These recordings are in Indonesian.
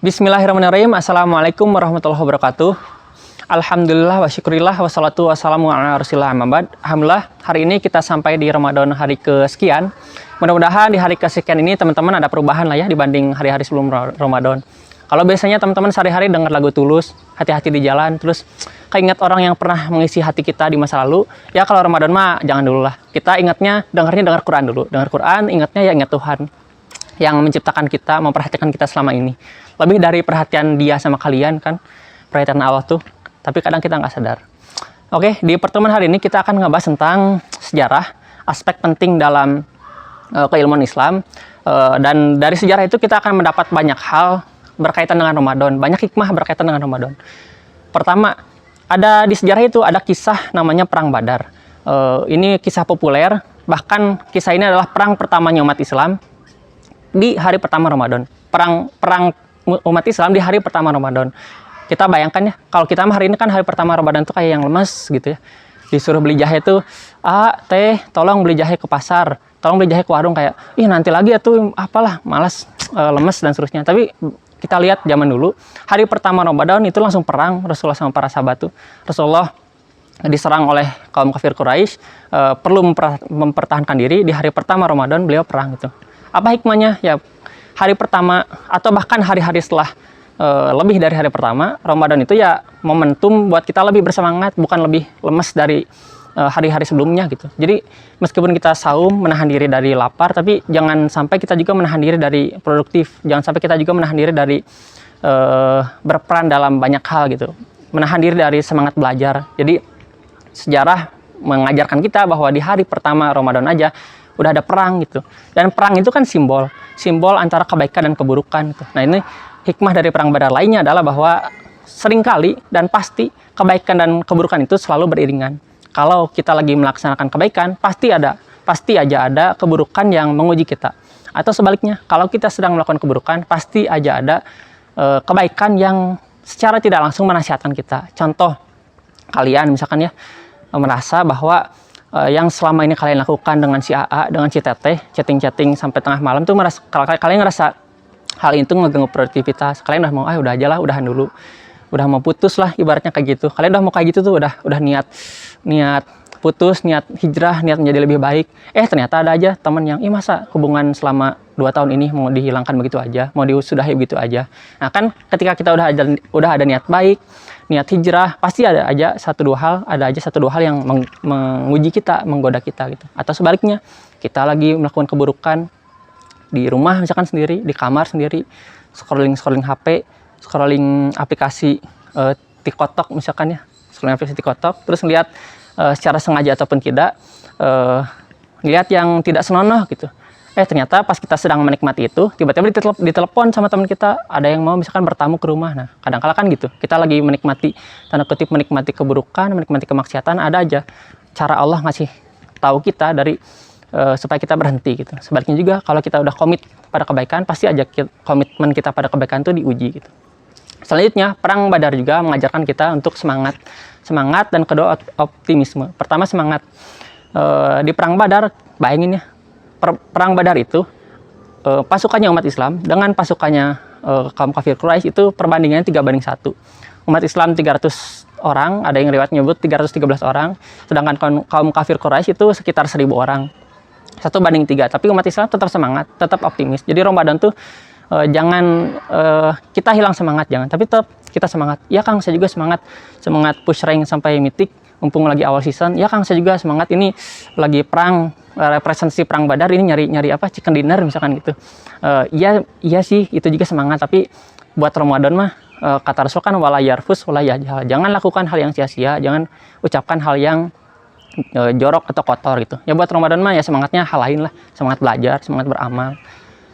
Bismillahirrahmanirrahim. Assalamualaikum warahmatullahi wabarakatuh. Alhamdulillah wa syukurillah wassalatu wassalamu ala rasulillah amabad. Alhamdulillah hari ini kita sampai di Ramadan hari kesekian. Mudah-mudahan di hari kesekian ini teman-teman ada perubahan lah ya dibanding hari-hari sebelum Ramadan. Kalau biasanya teman-teman sehari-hari dengar lagu Tulus, hati-hati di jalan, terus keinget orang yang pernah mengisi hati kita di masa lalu, ya kalau Ramadan mah jangan dulu lah. Kita dengar Quran dulu. Dengar Quran, ingatnya ya ingat Tuhan yang menciptakan kita, memperhatikan kita selama ini. Lebih dari perhatian dia sama kalian kan, perhatian Allah tuh, tapi kadang kita nggak sadar. Oke, di pertemuan hari ini kita akan ngebahas tentang sejarah, aspek penting dalam keilmuan Islam, dan dari sejarah itu kita akan mendapat banyak hal berkaitan dengan Ramadan, banyak hikmah berkaitan dengan Ramadan. Pertama, ada di sejarah itu ada kisah namanya Perang Badar. Ini kisah populer, bahkan kisah ini adalah perang pertamanya umat Islam di hari pertama Ramadan. Perang umat Islam di hari pertama Ramadan. Kita bayangkan ya, kalau kita hari ini kan hari pertama Ramadan tuh kayak yang lemes gitu ya. Disuruh beli jahe tuh, teh, tolong beli jahe ke pasar, tolong beli jahe ke warung, kayak, nanti lagi ya tuh, apalah, malas, lemes dan seterusnya. Tapi kita lihat zaman dulu, hari pertama Ramadan itu langsung perang Rasulullah sama para sahabat tuh. Rasulullah diserang oleh kaum kafir Quraisy, perlu mempertahankan diri. Di hari pertama Ramadan beliau perang gitu. Apa hikmahnya? Ya, hari pertama atau bahkan hari-hari setelah lebih dari hari pertama Ramadan itu ya momentum buat kita lebih bersemangat, bukan lebih lemes dari hari-hari sebelumnya gitu. Jadi meskipun kita saum, menahan diri dari lapar, tapi jangan sampai kita juga menahan diri dari produktif. Jangan sampai kita juga menahan diri dari berperan dalam banyak hal gitu. Menahan diri dari semangat belajar. Jadi sejarah mengajarkan kita bahwa di hari pertama Ramadan aja udah ada perang gitu. Dan perang itu kan simbol antara kebaikan dan keburukan gitu. Nah, ini hikmah dari perang Badar lainnya adalah bahwa seringkali dan pasti kebaikan dan keburukan itu selalu beriringan. Kalau kita lagi melaksanakan kebaikan, pasti aja ada keburukan yang menguji kita. Atau sebaliknya, kalau kita sedang melakukan keburukan, pasti aja ada kebaikan yang secara tidak langsung menasihatkan kita. Contoh, kalian misalkan ya merasa bahwa yang selama ini kalian lakukan dengan si AA, dengan si Teteh, chatting-chatting sampai tengah malam tuh kalau kalian ngerasa hal itu ngeganggu produktivitas, kalian udah mau, udah aja lah, udahan dulu, udah mau putus lah, ibaratnya kayak gitu. Kalian udah mau kayak gitu tuh, udah niat putus, niat hijrah, niat menjadi lebih baik. Ternyata ada aja teman yang, masa hubungan selama 2 tahun ini mau dihilangkan begitu aja, mau disudahi begitu aja. Nah kan, ketika kita udah ada niat baik, niat hijrah, pasti ada aja satu dua hal yang menguji kita, menggoda kita gitu. Atau sebaliknya, kita lagi melakukan keburukan di rumah misalkan sendiri, di kamar sendiri, scrolling HP, scrolling aplikasi TikTok misalkan ya, scrolling aplikasi TikTok, terus lihat secara sengaja ataupun tidak, lihat yang tidak senonoh gitu. Ternyata pas kita sedang menikmati itu, tiba-tiba ditelepon sama teman kita, ada yang mau misalkan bertamu ke rumah. Nah, kadang-kala kan gitu, kita lagi menikmati, tanda kutip menikmati keburukan, menikmati kemaksiatan, ada aja cara Allah ngasih tahu kita supaya kita berhenti gitu. Sebaliknya juga, kalau kita udah komit pada kebaikan, pasti aja komitmen kita pada kebaikan itu diuji gitu. Selanjutnya, Perang Badar juga mengajarkan kita untuk semangat dan kedua optimisme. Pertama semangat. Di Perang Badar, bayangin ya, Perang Badar itu pasukannya umat Islam dengan pasukannya kaum kafir Quraisy itu perbandingannya 3:1. Umat Islam 300 orang, ada yang riwayat nyebut 313 orang, sedangkan kaum kafir Quraisy itu sekitar 1000 orang. 1:3, tapi umat Islam tetap semangat, tetap optimis. Jadi Ramadan tuh jangan kita hilang semangat, jangan, tapi tetap kita semangat. Ya Kang, saya juga semangat push rank sampai mitik, mumpung lagi awal season. Ya Kang, saya juga semangat, ini lagi perang, representasi Perang Badar, ini nyari apa, chicken dinner misalkan gitu. Iya sih, itu juga semangat, tapi buat Ramadan mah kata Rasul kan wala yarfus wala yajhal. Jangan lakukan hal yang sia-sia, jangan ucapkan hal yang jorok atau kotor gitu. Ya buat Ramadan mah ya semangatnya hal lain lah, semangat belajar, semangat beramal.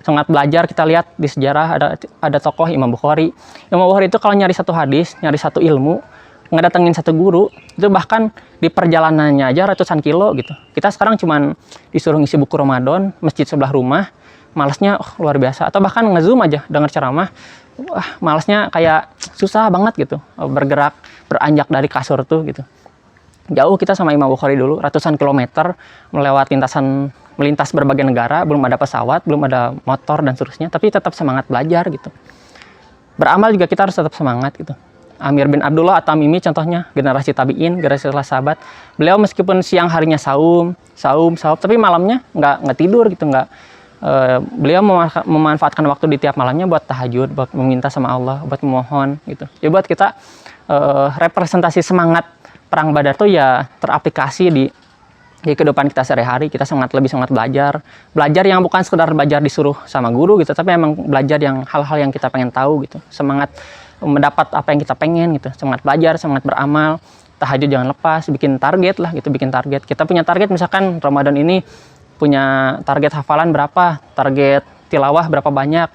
Semangat belajar, kita lihat di sejarah ada tokoh Imam Bukhari. Imam Bukhari itu kalau nyari satu hadis, nyari satu ilmu, ngedatengin satu guru, itu bahkan di perjalanannya aja ratusan kilo gitu. Kita sekarang cuman disuruh ngisi buku Ramadan, masjid sebelah rumah, malesnya luar biasa. Atau bahkan nge-zoom aja, denger ceramah, malesnya kayak susah banget gitu, bergerak, beranjak dari kasur tuh gitu. Jauh kita sama Imam Bukhari dulu, ratusan kilometer, melintas berbagai negara, belum ada pesawat, belum ada motor dan seterusnya, tapi tetap semangat belajar gitu. Beramal juga kita harus tetap semangat gitu. Amir bin Abdullah At-Tamimi contohnya, generasi tabi'in, generasi sahabat. Beliau meskipun siang harinya saum, tapi malamnya nggak tidur gitu, beliau memanfaatkan waktu di tiap malamnya buat tahajud, buat meminta sama Allah, buat memohon gitu. Ya buat kita representasi semangat perang Badar tuh ya teraplikasi di kehidupan kita sehari-hari. Kita lebih semangat belajar yang bukan sekedar belajar disuruh sama guru gitu, tapi emang belajar yang hal-hal yang kita pengen tahu gitu, semangat mendapat apa yang kita pengen gitu, semangat belajar, semangat beramal, tahajud jangan lepas, bikin target lah gitu, bikin target. Kita punya target misalkan Ramadan ini punya target hafalan berapa, target tilawah berapa banyak,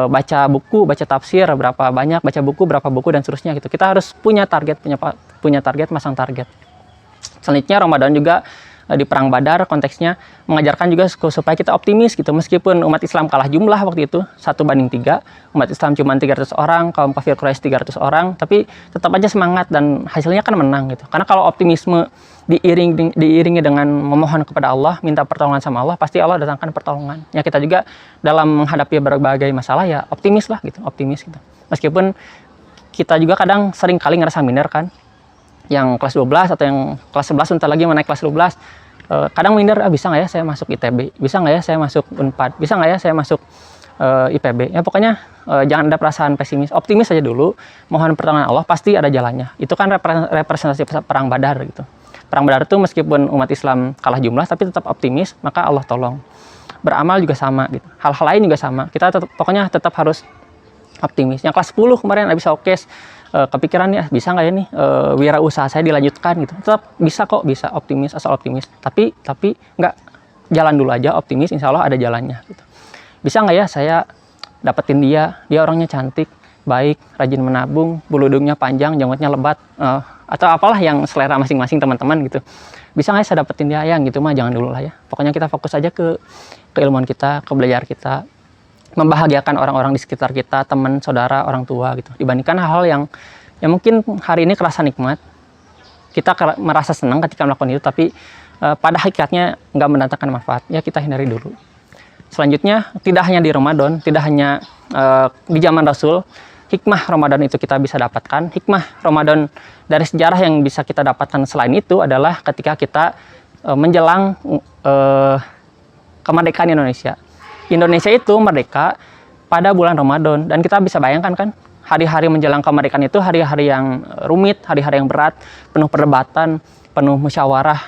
baca buku, baca tafsir berapa banyak, baca buku berapa buku dan seterusnya gitu. Kita harus punya target, punya target, masang target. Selanjutnya Ramadan juga di perang Badar konteksnya mengajarkan juga supaya kita optimis gitu, meskipun umat Islam kalah jumlah waktu itu 1:3, umat Islam cuma 300 orang, kaum kafir Quraisy 300 orang, tapi tetap aja semangat dan hasilnya kan menang gitu. Karena kalau optimisme diiringi dengan memohon kepada Allah, minta pertolongan sama Allah, pasti Allah datangkan pertolongan. Ya kita juga dalam menghadapi berbagai masalah ya optimis lah gitu, optimis gitu. Meskipun kita juga kadang sering kali ngerasa minder kan, yang kelas 12 atau yang kelas 11 bentar lagi mau naik kelas 12, kadang minder, bisa nggak ya saya masuk ITB, bisa nggak ya saya masuk Unpad, bisa nggak ya saya masuk IPB. Ya pokoknya jangan ada perasaan pesimis, optimis aja dulu, mohon pertolongan Allah, pasti ada jalannya. Itu kan representasi perang Badar gitu. Perang Badar itu meskipun umat Islam kalah jumlah tapi tetap optimis, maka Allah tolong. Beramal juga sama gitu, hal-hal lain juga sama, kita pokoknya tetap harus optimis. Yang kelas 10 kemarin habis showcase, kepikiran ya bisa nggak ya nih wirausaha saya dilanjutkan gitu, tetap bisa kok, bisa, optimis, asal optimis, tapi nggak, jalan dulu aja, optimis, insya Allah ada jalannya gitu. Bisa nggak ya saya dapetin dia orangnya cantik, baik, rajin menabung, bulu hidungnya panjang, jenggotnya lebat, atau apalah yang selera masing-masing teman-teman gitu. Bisa nggak ya saya dapetin dia, yang gitu mah jangan dulu lah ya, pokoknya kita fokus aja ke keilmuan kita, ke belajar kita, membahagiakan orang-orang di sekitar kita, teman, saudara, orang tua gitu. Dibandingkan hal-hal yang mungkin hari ini kerasa nikmat, kita merasa senang ketika melakukan itu, tapi pada hakikatnya nggak mendatangkan manfaat, ya kita hindari dulu. Selanjutnya, tidak hanya di Ramadan, tidak hanya di zaman Rasul, hikmah Ramadan itu kita bisa dapatkan. Hikmah Ramadan dari sejarah yang bisa kita dapatkan selain itu adalah ketika kita menjelang kemerdekaan Indonesia. Indonesia itu merdeka pada bulan Ramadan, dan kita bisa bayangkan kan, hari-hari menjelang kemerdekaan itu hari-hari yang rumit, hari-hari yang berat, penuh perdebatan, penuh musyawarah,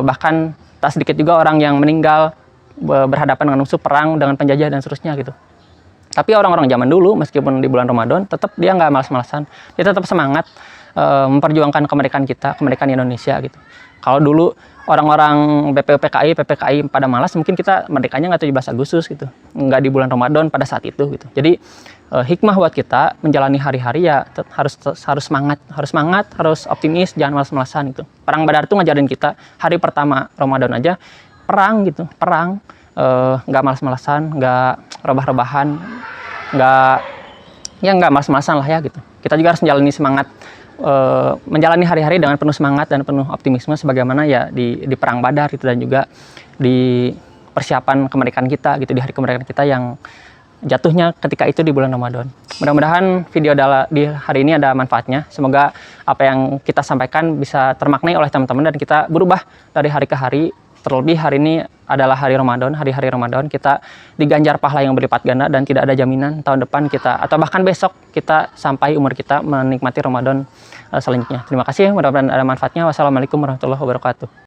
bahkan tak sedikit juga orang yang meninggal berhadapan dengan musuh, perang dengan penjajah dan seterusnya gitu. Tapi orang-orang zaman dulu meskipun di bulan Ramadan tetap dia nggak malas-malasan, dia tetap semangat memperjuangkan kemerdekaan kita, kemerdekaan Indonesia gitu. Kalau dulu orang-orang PPKI pada malas, mungkin kita merdekanya nggak 17 Agustus gitu, nggak di bulan Ramadan pada saat itu gitu. Jadi hikmah buat kita menjalani hari-hari ya harus semangat, harus optimis, jangan malas-malasan gitu. Perang Badar itu ngajarin kita hari pertama Ramadan aja perang gitu, nggak malas-malasan, nggak rebah-rebahan, nggak malas-malasan lah ya gitu. Kita juga harus menjalani hari-hari dengan penuh semangat dan penuh optimisme sebagaimana ya di perang Badar gitu, dan juga di persiapan kemerdekaan kita gitu, di hari kemerdekaan kita yang jatuhnya ketika itu di bulan Ramadan. Mudah-mudahan video di hari ini ada manfaatnya. Semoga apa yang kita sampaikan bisa termaknai oleh teman-teman dan kita berubah dari hari ke hari. Terlebih hari ini adalah hari Ramadan, hari-hari Ramadan kita diganjar pahala yang berlipat ganda, dan tidak ada jaminan tahun depan kita atau bahkan besok kita sampai umur kita menikmati Ramadan selanjutnya. Terima kasih, mudah-mudahan ada manfaatnya. Wassalamualaikum warahmatullahi wabarakatuh.